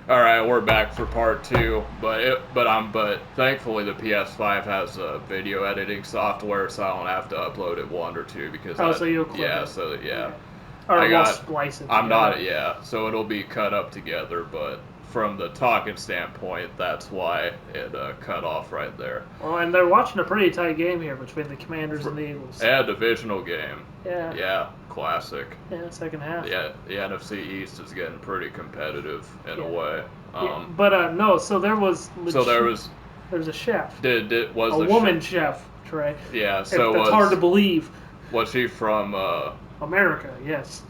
All right, we're back for part two, but thankfully the PS5 has video editing software, so I don't have to upload it one or two because Oh, so you'll clip yeah, it. so yeah, Yeah. Or I we'll got, splice it I'm together. not, yeah, so it'll be cut up together, but from the talking standpoint, that's why it cut off right there. Well, and they're watching a pretty tight game here between the Commanders For, and the Eagles. yeah, divisional game, Yeah. yeah, classic. Yeah, second half. Yeah, the NFC East is getting pretty competitive in a Yeah. way. Yeah, but no. So there was So there's a chef, was a the woman chef, Trey. yeah, If so that's hard to believe. was she from America, yes.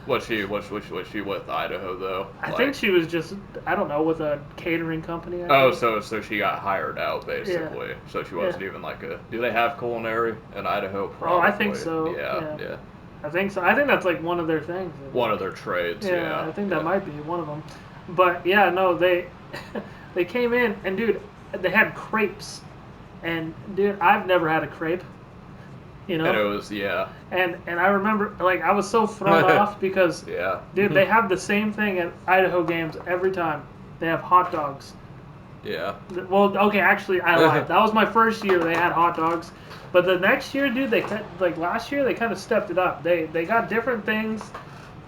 was she with Idaho though? I think she was just, I don't know, with a catering company. I Oh, think. so she got hired out Yeah. basically. So she Yeah. wasn't even like a. Do they have culinary in Idaho? Oh, I Probably. think so. Yeah, Yeah. yeah. I think so. I think that's like one of their things. One of their trades. Yeah, Yeah, I think that yeah. might be one of them. But yeah, no, they they came in and dude, they had crepes, and dude, I've never had a crepe, you And it know, was yeah, and I remember like I was so thrown off because, yeah, dude, they have the same thing at Idaho games every time. They have hot dogs. yeah. Well, okay, actually, I lied. That was my first year they had hot dogs, but the next year, dude, like last year they kind of stepped it up. They got different things,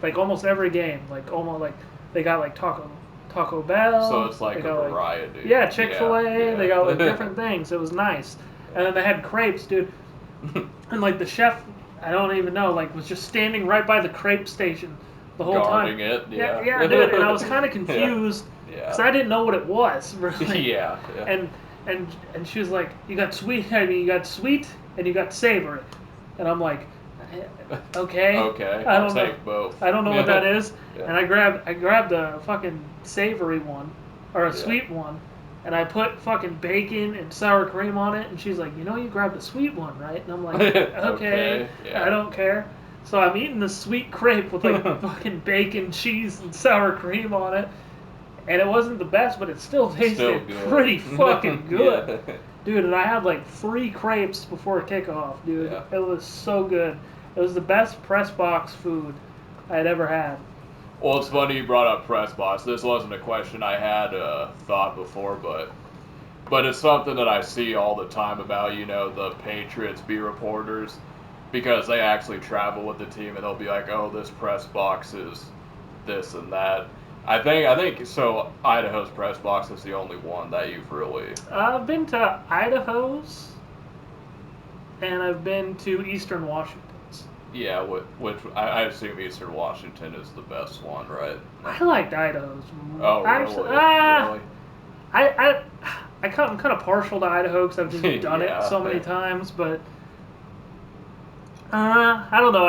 like almost every game. Like almost like they got like Taco So Bell. it's like They a got like variety. yeah, Chick-fil-A. They got like Yeah. different things. It was nice, and then they had crepes, dude. And like the chef, I don't even know, like was just standing right by the crepe station the whole time. Guarding it. Yeah, Yeah. yeah, dude. And I was kind of Yeah. confused because Yeah. I didn't know what it was really. Yeah. Yeah. And and she was like, "You got sweet. I mean, you got sweet and you got savory." And I'm like, "Okay, Okay, I I'll don't know. take both. I don't know what that is." Yeah. And I grabbed a fucking savory one or a Yeah. sweet one, and I put fucking bacon and sour cream on it. And she's like, "You know, you grabbed the sweet one, right?" And I'm like, "Okay, Okay, yeah. I don't care." So I'm eating the sweet crepe with like fucking bacon, cheese, and sour cream on it. And it wasn't the best, but it still tasted Still good. pretty fucking good. Yeah. Dude, and I had like 3 crepes before kickoff, dude. Yeah. It was so good. It was the best press box food I'd ever had. Well, it's funny you brought up press box. This wasn't a question I had thought before, but it's something that I see all the time about the Patriots beat reporters because they actually travel with the team and they'll be like, oh, this press box is this and that. I think so. Idaho's press box is the only one that you've really I've been to Idaho's, and I've been to Eastern Washington's. yeah. Which I assume Eastern Washington is the best one, right? I liked Idaho's. Oh, Actually, really? I I'm kind of partial to Idaho because I've just done Yeah. it so many times, but I don't know.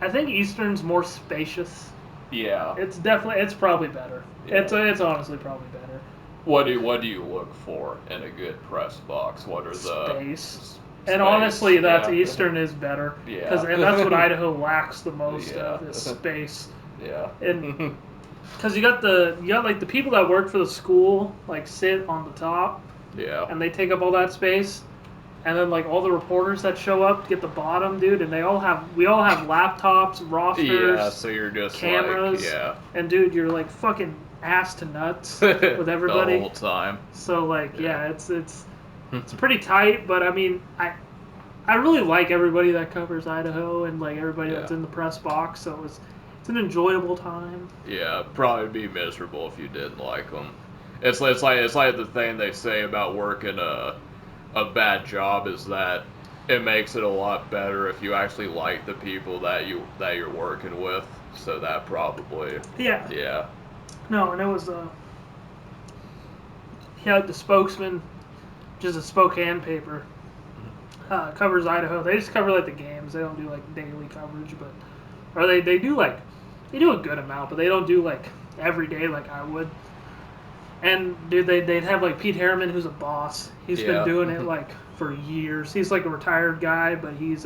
I think Eastern's more spacious. Yeah. It's probably better. Yeah. It's honestly probably better. What do you look for in a good press box? What are the Space. And honestly, that's Eastern is better. Yeah. And that's what Idaho lacks the most Yeah. of is space. Yeah. And because you got like the people that work for the school like sit on the top Yeah. and they take up all that space. And then like all the reporters that show up get the bottom, dude, and we all have laptops, rosters, Yeah, so you're just cameras, like, yeah. and dude, you're like fucking ass to nuts with everybody. The whole time. So like, Yeah. yeah, it's pretty tight, but I mean, I really like everybody that covers Idaho and like everybody that's Yeah. in the press box. So it's an enjoyable time. Yeah, probably be miserable if you didn't like them. It's like the thing they say about working a bad job is that it makes it a lot better if you actually like the people that you're working with. So that probably Yeah. yeah. No, and it was yeah, the spokesman, which is a Spokane paper, covers Idaho. They just cover like the games. They don't do like daily coverage, but or they do like they do a good amount, but they don't do like every day like I would. And dude, they'd have like Pete Harriman, who's a boss. He's Yeah. been doing it like for years. He's like a retired guy, but he's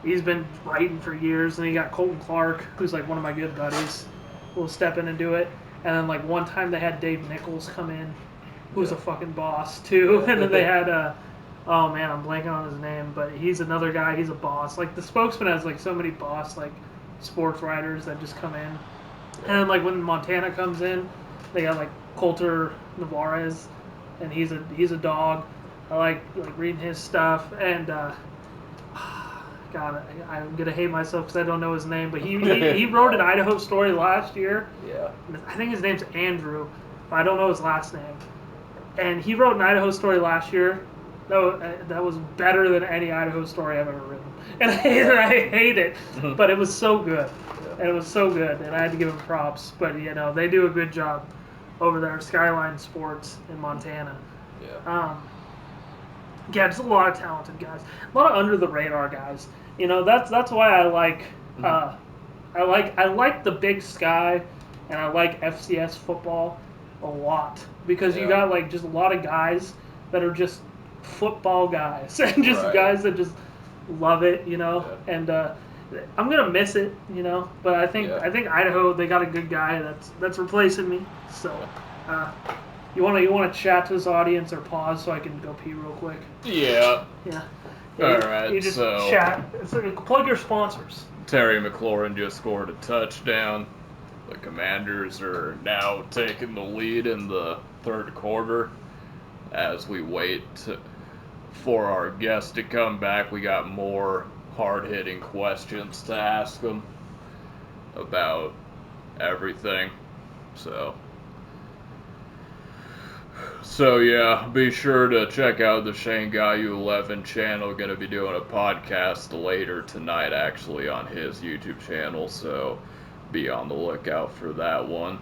been writing for years. And you got Colton Clark, who's like one of my good buddies, who will step in and do it. And then like one time they had Dave Nichols come in, who's a fucking boss too. And then they had oh man, I'm blanking on his name, but he's another guy. He's a boss. Like the spokesman has like so many boss like sports writers that just come in. And then like when Montana comes in, They got like Coulter Navarez, and he's a dog. I like reading his stuff, and God, I'm gonna hate myself because I don't know his name, but he wrote an Idaho story last year. Yeah. I think his name's Andrew, but I don't know his last name. And he wrote an Idaho story last year. That was better than any Idaho story I've ever written, and I hate it, but it was so good, and it was so good, and I had to give him props. But they do a good job over there, Skyline Sports in Montana. Yeah. Yeah, just a lot of talented guys, a lot of under the radar guys. That's why I like I like the Big Sky, and I like FCS football a lot because you got like just a lot of guys that are just football guys and just guys that just love it, and I'm gonna miss it, but I think Idaho, they got a good guy that's replacing me. So you wanna chat to this audience or pause so I can go pee real quick? Yeah. All right, you just so chat. So plug your sponsors. Terry McLaurin just scored a touchdown. The Commanders are now taking the lead in the third quarter. As we wait for our guest to come back, we got more hard-hitting questions to ask them about everything. So yeah, be sure to check out the Shanghai 11 channel. Going to be doing a podcast later tonight, actually, on his YouTube channel. So be on the lookout for that one.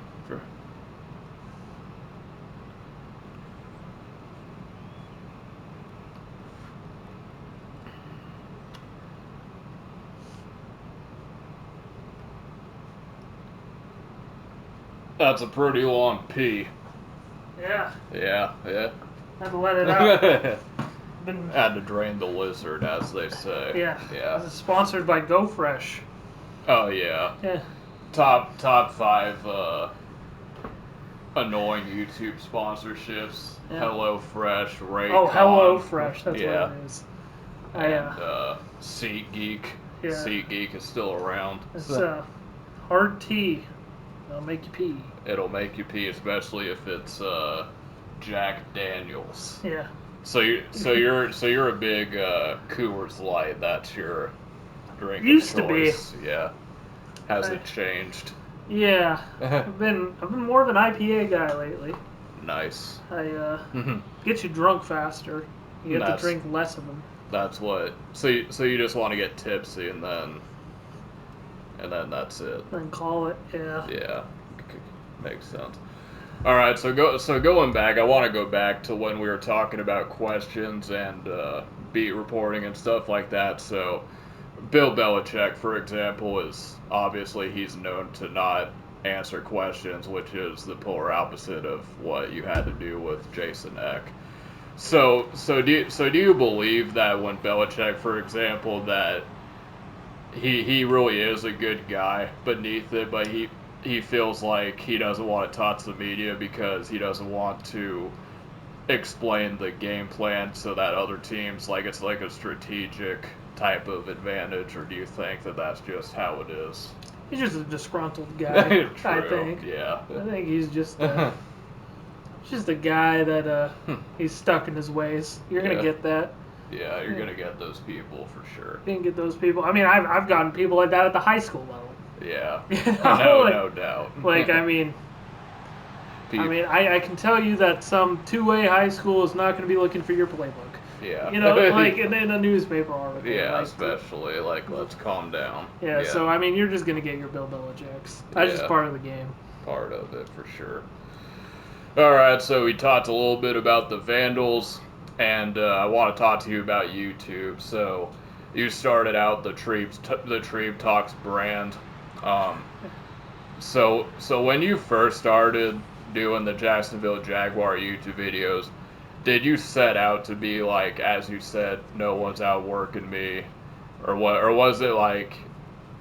That's a pretty long pee. Yeah. Yeah. Had to let it out. Had to drain the lizard, as they say. Yeah. Yeah. This is sponsored by GoFresh. Oh yeah. Yeah. Top 5 annoying YouTube sponsorships. Yeah. HelloFresh, Raycon. Oh, HelloFresh. That's what it is. And SeatGeek. Yeah. SeatGeek is still around. It's hard tea. It'll make you pee. It'll make you pee, especially if it's Jack Daniels. Yeah. So you're a big Coors Light. That's your drink Used of choice. to be. Yeah. Has it changed? Yeah. I've been more of an IPA guy lately. Nice. Get you drunk faster. You have to drink less of them. That's what. So you just want to get tipsy and then that's it. Then call it. Yeah. Yeah. Makes sense. All right, so going back, I want to go back to when we were talking about questions and beat reporting and stuff like that. So, Bill Belichick, for example, is obviously he's known to not answer questions, which is the polar opposite of what you had to do with Jason Eck. So do you believe that when Belichick, for example, that he really is a good guy beneath it, but he feels like he doesn't want to talk to the media because he doesn't want to explain the game plan so that other teams, like it's like a strategic type of advantage, or do you think that that's just how it is? He's just a disgruntled guy, True, I think. Yeah. I think he's just a guy that he's stuck in his ways. You're going to get that. Yeah, you're going to get those people for sure. You can get those people. I mean, I've gotten people like that at the high school level. Yeah. No doubt. I can tell you that some two-way high school is not going to be looking for your playbook. Yeah. Like in a newspaper article. Yeah, especially, let's calm down. Yeah, so, I mean, you're just going to get your Bill Belichick's. That's just part of the game. Part of it, for sure. All right, so we talked a little bit about the Vandals, and I want to talk to you about YouTube. So you started out the Treeb Talks brand. So when you first started doing the Jacksonville Jaguar YouTube videos, did you set out to be like, as you said, no one's out working me, or what? Or was it like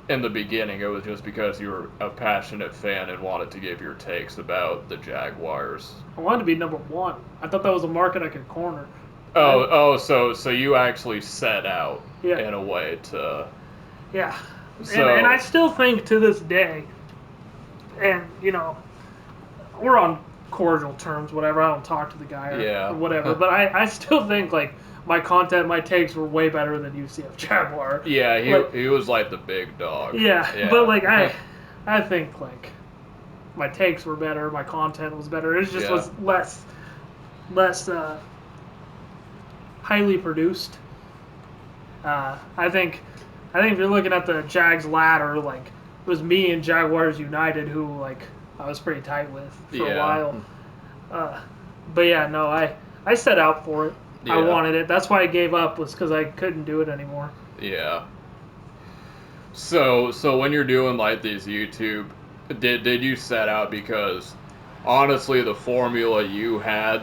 in the beginning it was just because you were a passionate fan and wanted to give your takes about the Jaguars? I wanted to be number one. I thought that was a market I could corner. So you actually set out in a way to. Yeah. So, and I still think to this day, and we're on cordial terms, whatever. I don't talk to the guy or whatever. But I still think like my content, my takes were way better than UCF Jaguar. Yeah, like, he was like the big dog. Yeah, but like I think like my takes were better, my content was better. It just was less highly produced. I think if you're looking at the Jags ladder, like it was me and Jaguars United who like I was pretty tight with for a while. But yeah, no, I set out for it. Yeah. I wanted it. That's why I gave up, was because I couldn't do it anymore. Yeah. So when you're doing like these YouTube, did you set out because honestly the formula you had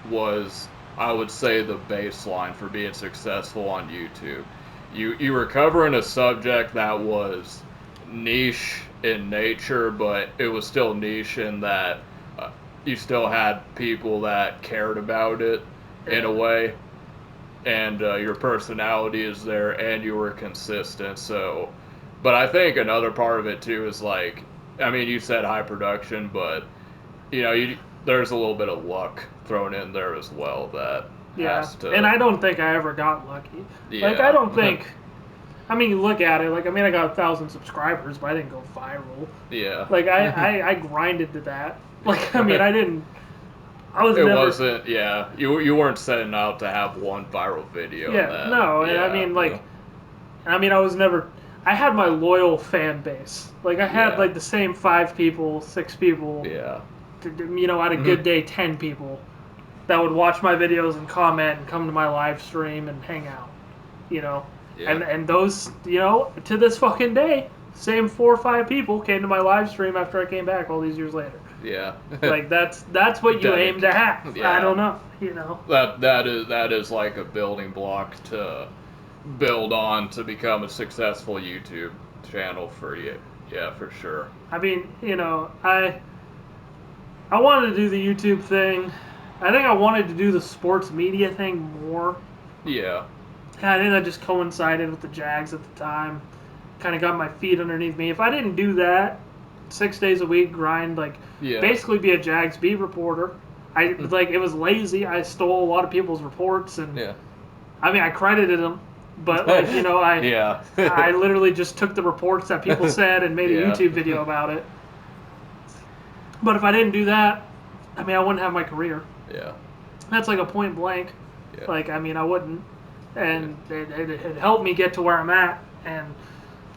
was, I would say, the baseline for being successful on YouTube. You were covering a subject that was niche in nature, but it was still niche in that you still had people that cared about it in a way, and your personality is there, and you were consistent. So, but I think another part of it too is like, I mean, you said high production, but you know, there's a little bit of luck thrown in there as well that has to. And I don't think I ever got lucky. Yeah. Like I don't think. I mean, you look at it. Like I mean, I got 1,000 subscribers, but I didn't go viral. Yeah. Like I grinded to that. Like I mean, I didn't. I was. It never, wasn't. Yeah. You weren't setting out to have one viral video. Yeah. No. And I mean, like, I mean, I was never. I had my loyal fan base. Like I had like the same 5 people, 6 people. Yeah. You know, at a good day, 10 people that would watch my videos and comment and come to my live stream and hang out. You know. Yeah. And those, you know, to this fucking day, same 4 or 5 people came to my live stream after I came back all these years later. Yeah. Like that's what you aim to have. Yeah. I don't know, you know. That is like a building block to build on to become a successful YouTube channel for you. Yeah, for sure. I mean, you know, I wanted to do the YouTube thing. I think I wanted to do the sports media thing more. Yeah. And I think that just coincided with the Jags at the time. Kind of got my feet underneath me. If I didn't do that, 6 days a week, grind, like, basically be a Jags beat reporter. Like, it was lazy. I stole a lot of people's reports, and I mean, I credited them, but like, you know, I literally just took the reports that people said and made a YouTube video about it. But if I didn't do that, I mean, I wouldn't have my career. Yeah. That's like a point blank. Yeah. Like, I mean, I wouldn't. And it helped me get to where I'm at. And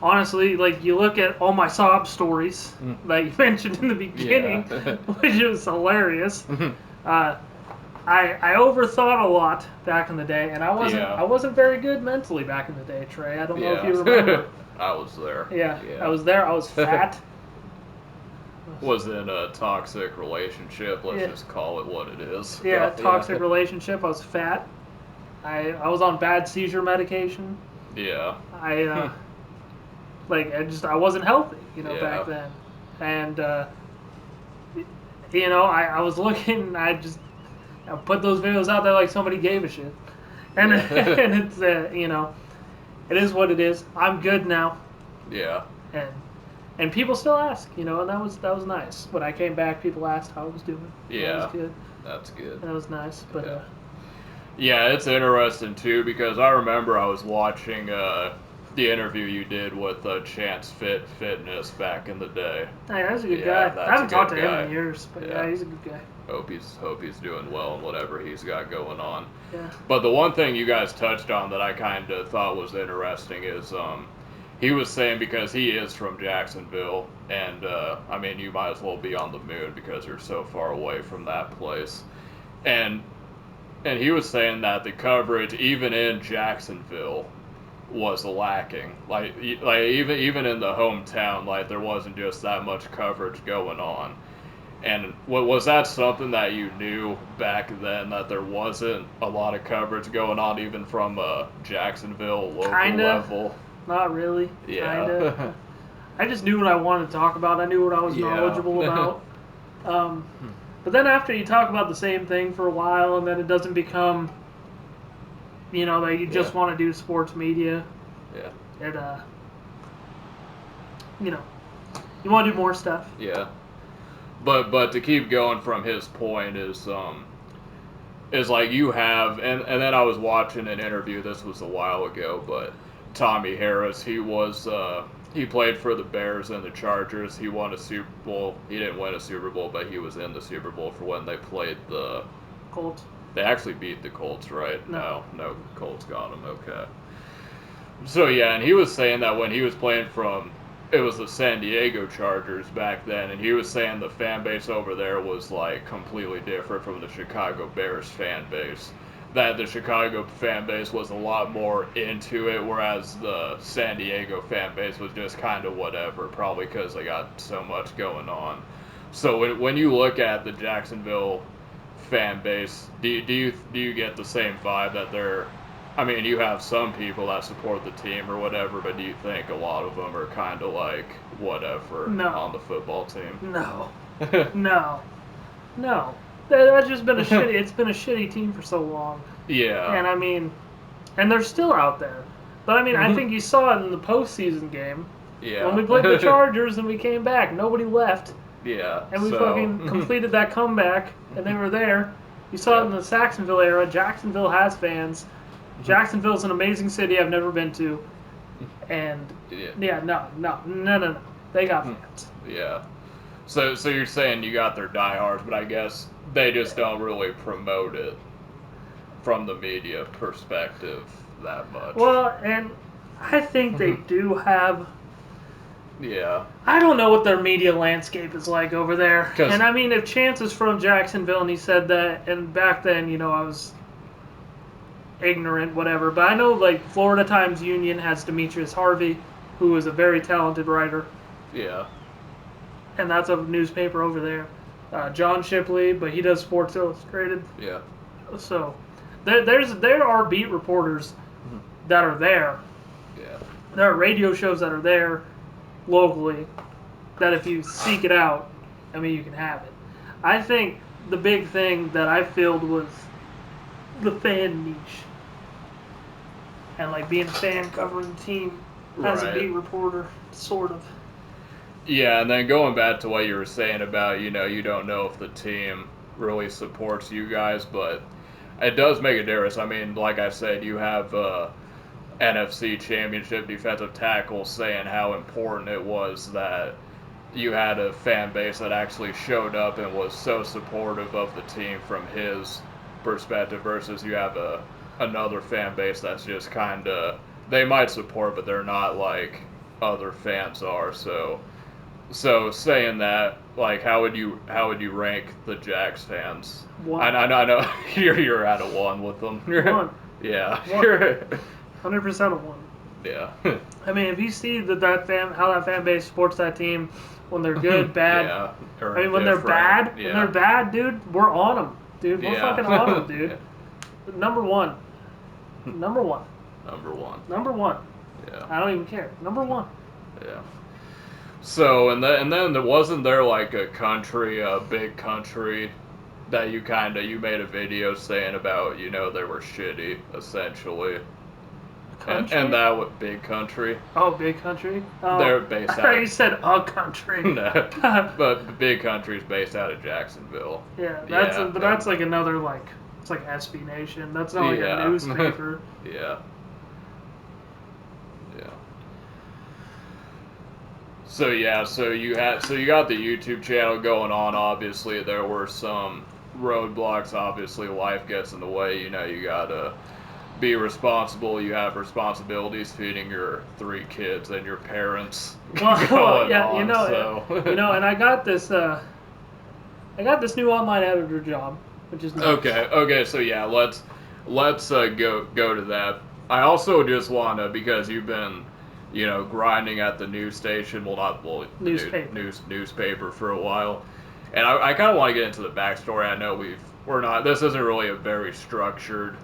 honestly, like, you look at all my sob stories that you mentioned in the beginning, which was hilarious. I overthought a lot back in the day, and I wasn't very good mentally back in the day, Trey. I don't know if you remember. I was there. Yeah, I was there. I was fat. Was in a toxic relationship. Let's just call it what it is. Yeah, toxic relationship. I was fat. I was on bad seizure medication. Yeah. I wasn't healthy, you know, back then. And you know, I was looking, I put those videos out there like somebody gave a shit. And and it's you know, it is what it is. I'm good now. Yeah. And people still ask, you know, and that was nice. When I came back, people asked how I was doing. Yeah. That was good. That's good. That was nice, but yeah, it's interesting too, because I remember I was watching the interview you did with Chance Fitness back in the day. Hey, that's a good guy. I haven't talked to him in years, but yeah, he's a good guy. Hope he's doing well in whatever he's got going on. Yeah. But the one thing you guys touched on that I kind of thought was interesting is he was saying, because he is from Jacksonville, and I mean, you might as well be on the moon because you're so far away from that place, and he was saying that the coverage, even in Jacksonville, was lacking. Like even in the hometown, like there wasn't just that much coverage going on. And was that something that you knew back then, that there wasn't a lot of coverage going on, even from a Jacksonville local level? Not really. Yeah. Kinda. I just knew what I wanted to talk about. I knew what I was knowledgeable about. But then after you talk about the same thing for a while, and then it doesn't become, you know, that you just want to do sports media. Yeah. It, you know, you want to do more stuff. Yeah. But to keep going from his point is like you have and then I was watching an interview. This was a while ago, but Tommy Harris, he played for the Bears and the Chargers. He won a Super Bowl. He didn't win a Super Bowl, but he was in the Super Bowl for when they played the Colts. They actually beat the Colts, right? No, Colts got them. Okay. So yeah, and he was saying that when he was playing it was the San Diego Chargers back then, and he was saying the fan base over there was like completely different from the Chicago Bears fan base. That the Chicago fan base was a lot more into it, whereas the San Diego fan base was just kind of whatever, probably because they got so much going on. So when you look at the Jacksonville fan base, do you get the same vibe that they're? I mean, you have some people that support the team or whatever, but do you think a lot of them are kind of like whatever on the football team? No, no. That's just been a shitty. It's been a shitty team for so long. Yeah. And I mean, and they're still out there. But I mean, I think you saw it in the postseason game. Yeah. When we played the Chargers and we came back, nobody left. Yeah. And we fucking completed that comeback, and they were there. You saw it in the Jacksonville era. Jacksonville has fans. Jacksonville's an amazing city I've never been to. And, no. They got fans. Yeah. So you're saying you got their diehards, but I guess they just don't really promote it from the media perspective that much. Well, and I think they do have... Yeah. I don't know what their media landscape is like over there. And I mean, if Chance is from Jacksonville and he said that, and back then, I was ignorant, whatever. But I know, like, Florida Times Union has Demetrius Harvey, who is a very talented writer. Yeah. And that's a newspaper over there. John Shipley, but he does Sports Illustrated. Yeah. So, there are beat reporters that are there. Yeah. There are radio shows that are there locally that if you seek it out, I mean, you can have it. I think the big thing that I filled was the fan niche. And, like, being a fan covering the team as a beat reporter, sort of. Yeah, and then going back to what you were saying about, you don't know if the team really supports you guys, but it does make a difference. I mean, like I said, you have NFC Championship defensive tackle saying how important it was that you had a fan base that actually showed up and was so supportive of the team from his perspective versus you have another fan base that's just kind of, they might support, but they're not like other fans are. So saying that, like, how would you rank the Jags fans? One. I know you're at a 1 with them. One. Yeah. 100% of 1. Yeah. I mean, if you see how that fan base supports that team when they're good, bad. Yeah. I mean, when they're bad, dude, we're on them, dude. We're fucking on them, dude. Number one. Number one. Yeah. I don't even care. Number 1. Yeah. So and then there wasn't there like a big country that you made a video saying about, they were shitty essentially. And that was Big Country. Oh, Big Country. Oh, they're based out. I thought you said a country. No, but Big Country's based out of Jacksonville. Yeah, that's like another it's like SB Nation. That's not like a newspaper. Yeah. So you got the YouTube channel going on. Obviously, there were some roadblocks. Obviously, life gets in the way. You gotta be responsible. You have responsibilities feeding your 3 kids and your parents. And I got this new online editor job, which is nice. Okay. So yeah, let's go to that. I also just wanna, because you've been grinding at the news station, newspaper for a while, and I kind of want to get into the backstory. I know this isn't really a very structured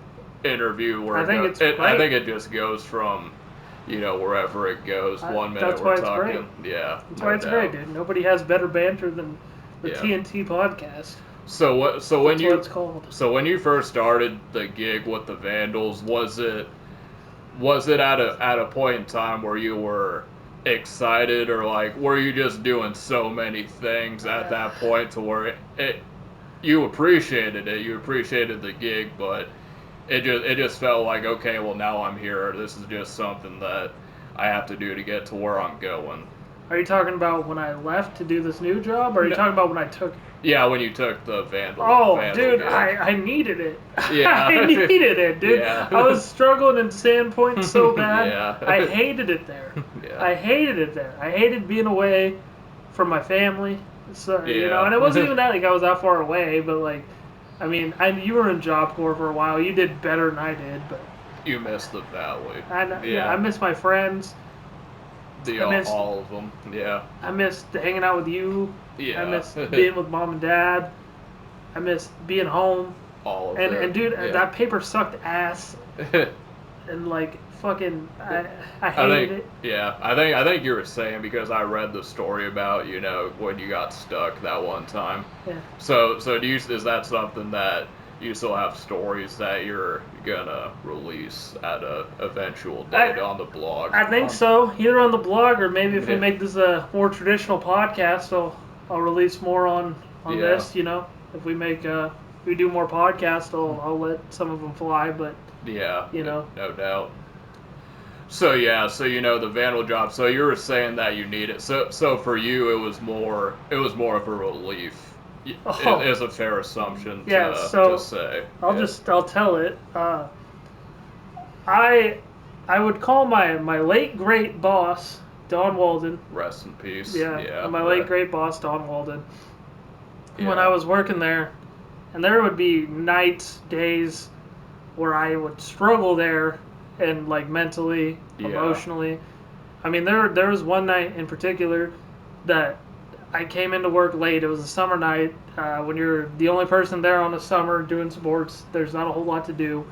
interview where I think it just goes from wherever it goes. 1 minute that's we're why talking. It's great. Yeah, that's why it's great, dude. Nobody has better banter than the TNT podcast. So what it's called. So when you first started the gig with the Vandals, was it at a point in time where you were excited, or like were you just doing so many things at that point to where you appreciated it, you appreciated the gig, but it just felt like, okay, well, now I'm here. This is just something that I have to do to get to where I'm going. Are you talking about when I left to do this new job, or are you talking about when I took it? Yeah, when you took the Vandal. Oh, Vandal dude, gig. I needed it. Yeah. I needed it, dude. Yeah. I was struggling in Sandpoint so bad. Yeah. I hated it there. Yeah. I hated it there. I hated being away from my family. So, you know, Yeah. and it wasn't even that like I was that far away, but like, I mean, you were in Job Corps for a while. You did better than I did, but You missed the Valley. I miss my friends. All of them. Yeah. I missed hanging out with you. Yeah. I missed being with mom and dad. I missed being home. All of it. And dude, yeah. that paper sucked ass. And like fucking, I hated it. Yeah, I think you were saying, because I read the story about, you know, when you got stuck that one time. Yeah. So is that something that you still have stories that you're gonna release at a eventual date on the blog? I think so. Either on the blog, or maybe if we Yeah. make this a more traditional podcast, I'll release more on Yeah. this. You know, if we make we do more podcasts, I'll let some of them fly. But Yeah, you know, no doubt. So yeah, so you know the Vandal job. So you were saying that you need it. So for you, it was more of a relief. Oh. It is a fair assumption Yeah, to say. I'll tell it. I would call my late great boss, Don Walden. Rest in peace. Yeah, my late great boss, Don Walden. Yeah. When I was working there, and there would be nights, days where I would struggle there, and like mentally, Yeah. emotionally. I mean, there was one night in particular that I came into work late. It was a summer night. When you're the only person there on the summer doing sports, there's not a whole lot to do.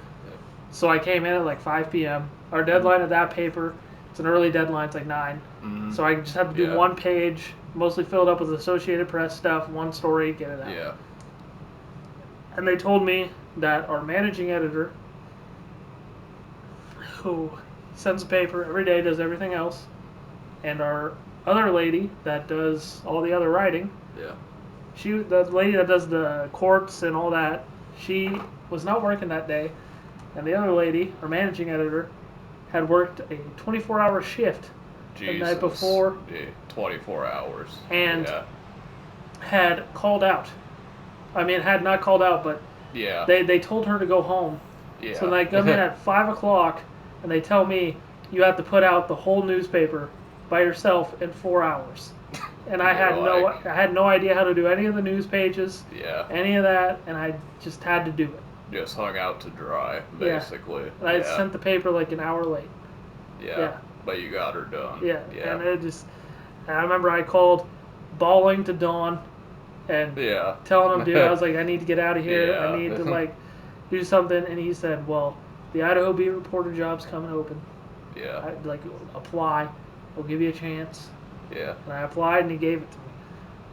So I came in at like 5 p.m. Our deadline of that paper, it's an early deadline, it's like 9. Mm-hmm. So I just had to do one page, mostly filled up with Associated Press stuff, one story, get it out. Yeah. And they told me that our managing editor, who sends the paper every day, does everything else, and our other lady that does all the other writing, Yeah. the lady that does the courts and all that, she was not working that day, and the other lady, our managing editor, had worked a 24-hour shift the night before. Yeah, 24 hours. And had called out. I mean, had not called out, but they told her to go home. Yeah. So they come in at 5 o'clock, and they tell me, you have to put out the whole newspaper by yourself in 4 hours. And I had no idea how to do any of the news pages, any of that, and I just had to do it. Just hung out to dry, basically. And I sent the paper like an hour late. Yeah. But you got her done. Yeah. And I remember I called bawling to Dawn and telling him, dude, I was like, I need to get out of here. Yeah. I need to like do something. And he said, well, the Idaho Beat reporter job's coming open. Yeah. I'd like apply. We'll give you a chance. Yeah. And I applied, and he gave it to me.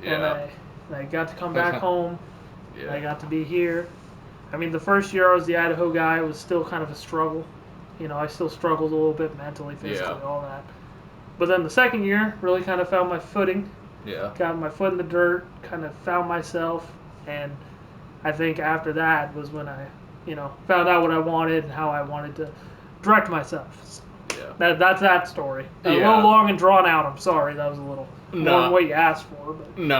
Yeah. And I got to come back home. Yeah. I got to be here. I mean, the first year I was the Idaho guy, it was still kind of a struggle. You know, I still struggled a little bit mentally, physically, all that. But then the second year, really kind of found my footing. Yeah. Got my foot in the dirt, kind of found myself. And I think after that was when I, found out what I wanted and how I wanted to direct myself. So that's that story. A little long and drawn out. I'm sorry. That was a little more than what you asked for. But. No,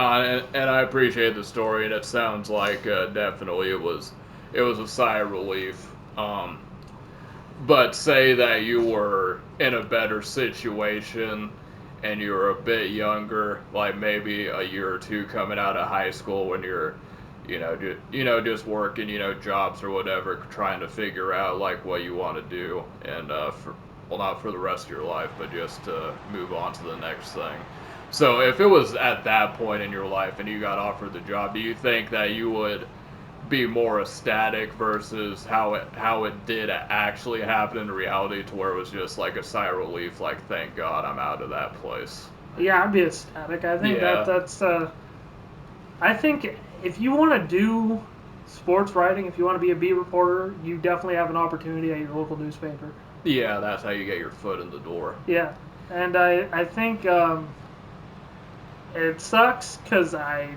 and I appreciate the story, and it sounds like definitely it was a sigh of relief. But say that you were in a better situation and you were a bit younger, like maybe a year or two coming out of high school when you're, just working, jobs or whatever, trying to figure out like what you want to do, and not for the rest of your life, but just to move on to the next thing. So if it was at that point in your life and you got offered the job, do you think that you would be more ecstatic versus how it did actually happen in reality, to where it was just like a sigh of relief, like thank God I'm out of that place? Yeah, I'd be ecstatic. I think that's I think if you want to do sports writing, if you want to be a beat reporter, you definitely have an opportunity at your local newspaper. Yeah, that's how you get your foot in the door. Yeah. And I think it sucks because I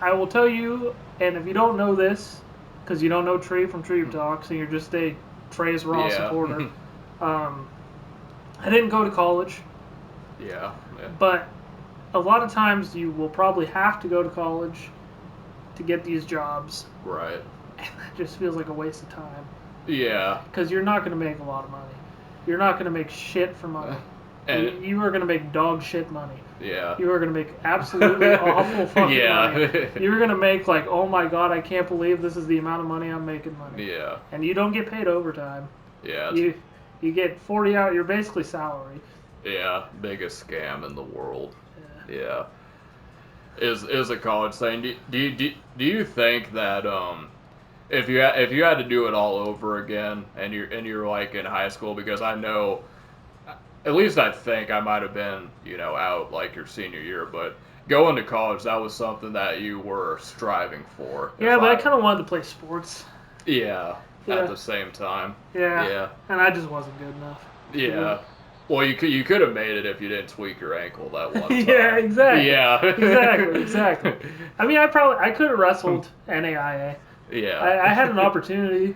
will tell you, and if you don't know this, because you don't know Treeb from Treeb Talks, and you're just a Trey's Raw Yeah. supporter, I didn't go to college, Yeah. but a lot of times you will probably have to go to college to get these jobs, Right. and that just feels like a waste of time. Yeah. Because you're not going to make a lot of money. You're not going to make shit for money. And You are going to make dog shit money. yeah. You are going to make absolutely awful fucking Yeah. money. You're going to make like, oh my god, I can't believe this is the amount of money I'm making money. Yeah. And you don't get paid overtime. Yeah. You get 40 hours. You're basically salary. Yeah. Biggest scam in the world. Yeah. Yeah. Is a college thing. Do you think that if you had to do it all over again and you're like in high school, because I know, at least I think I might have been, out like your senior year, but going to college, that was something that you were striving for. Yeah, but I kind of wanted to play sports. Yeah, Yeah. at the same time. Yeah. Yeah. And I just wasn't good enough. Yeah. Well, you could have made it if you didn't tweak your ankle that one time. Yeah, exactly. Yeah. Exactly. I mean, I could have wrestled NAIA. Yeah. I had an opportunity.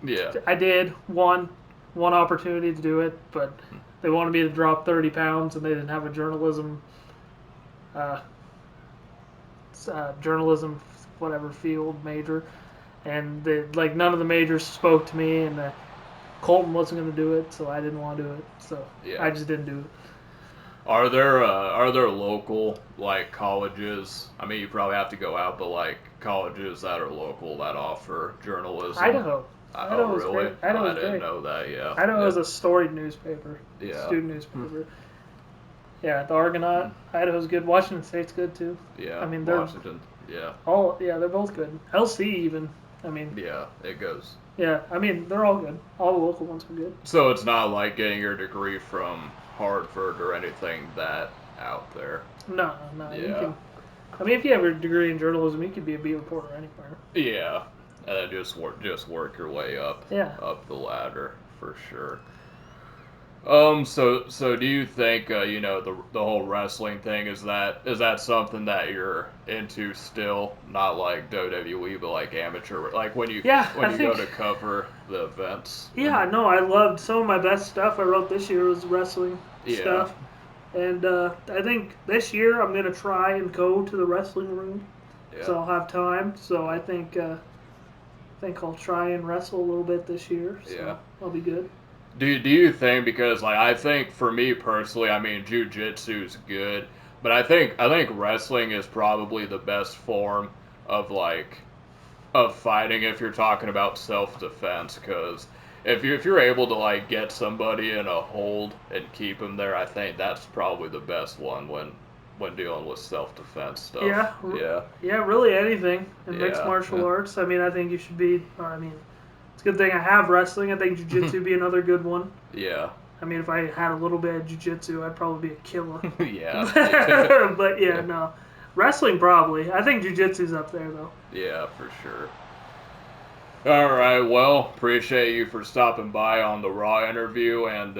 Yeah. I did one opportunity to do it, but they wanted me to drop 30 pounds, and they didn't have a uh, journalism whatever field major, and none of the majors spoke to me, and Colton wasn't going to do it, so I didn't want to do it, so Yeah. I just didn't do it. Are there local like colleges? I mean, you probably have to go out, but like colleges that are local that offer journalism. Idaho. Oh, was really? great. Idaho's I didn't great. know that. Yeah. Idaho Yeah. is a storied newspaper. Yeah. Student newspaper. Yeah, the Argonaut. Idaho's good. Washington State's good too. Yeah. I mean, they're Washington. Yeah. they're both good. LC even. I mean. Yeah. It goes. Yeah, I mean they're all good. All the local ones are good. So it's not like getting your degree from Hartford or anything that out there. No. Yeah. You can. I mean, if you have a degree in journalism, you could be a beat reporter anywhere. Yeah. And then just work your way up. Yeah. Up the ladder for sure. So do you think the whole wrestling thing, is that something that you're into still? Not like WWE, but like amateur, like when you go to cover the events. Yeah, no, I loved some of my best stuff I wrote this year was wrestling stuff, and I think this year I'm gonna try and go to the wrestling room, so I'll have time. So I think I'll try and wrestle a little bit this year. So I'll be good. Do you think, because like I think for me personally, I mean jiu-jitsu's good, but I think wrestling is probably the best form of fighting if you're talking about self-defense, because if you're able to like get somebody in a hold and keep them there, I think that's probably the best one when dealing with self-defense stuff. Yeah, really anything in mixed martial arts. I mean, I think you should be. It's a good thing I have wrestling. I think jiu-jitsu would be another good one. Yeah. I mean, if I had a little bit of jiu-jitsu, I'd probably be a killer. Yeah. But no. Wrestling probably. I think jiu-jitsu's up there, though. Yeah, for sure. All right, well, appreciate you for stopping by on the Raw interview, and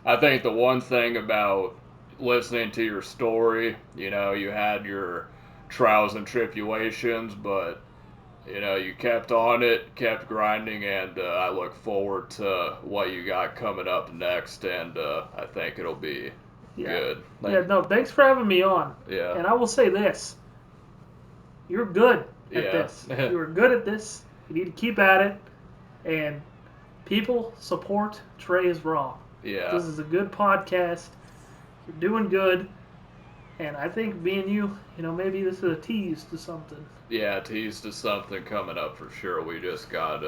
I think the one thing about listening to your story, you had your trials and tribulations, but you kept on it, kept grinding, and I look forward to what you got coming up next, and I think it'll be good. Thanks for having me on. Yeah. And I will say this. You're good at this. You are good at this. You need to keep at it. And people support Trey is Raw. Yeah. This is a good podcast. You're doing good. And I think me and you, maybe this is a tease to something. Yeah, tease to something coming up for sure. We just got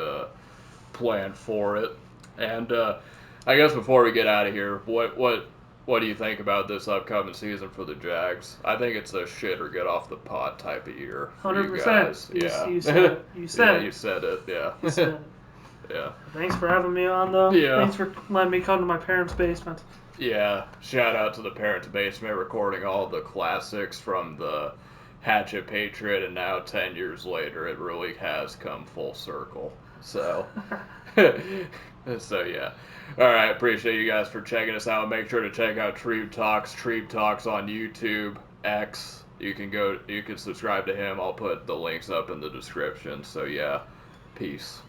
planned for it. And I guess before we get out of here, what do you think about this upcoming season for the Jags? I think it's a shit or get off the pot type of year for 100%. you guys. You said it. You said it. Yeah. You said it. Yeah. Thanks for having me on, though. Yeah. Thanks for letting me come to my parents' basement. Yeah. Shout out to the parents' basement, recording all the classics from the Hatchet Patriot, and now 10 years later, it really has come full circle. So, so yeah. All right, appreciate you guys for checking us out. Make sure to check out Treeb Talks on YouTube, X. You can subscribe to him. I'll put the links up in the description. So yeah, peace.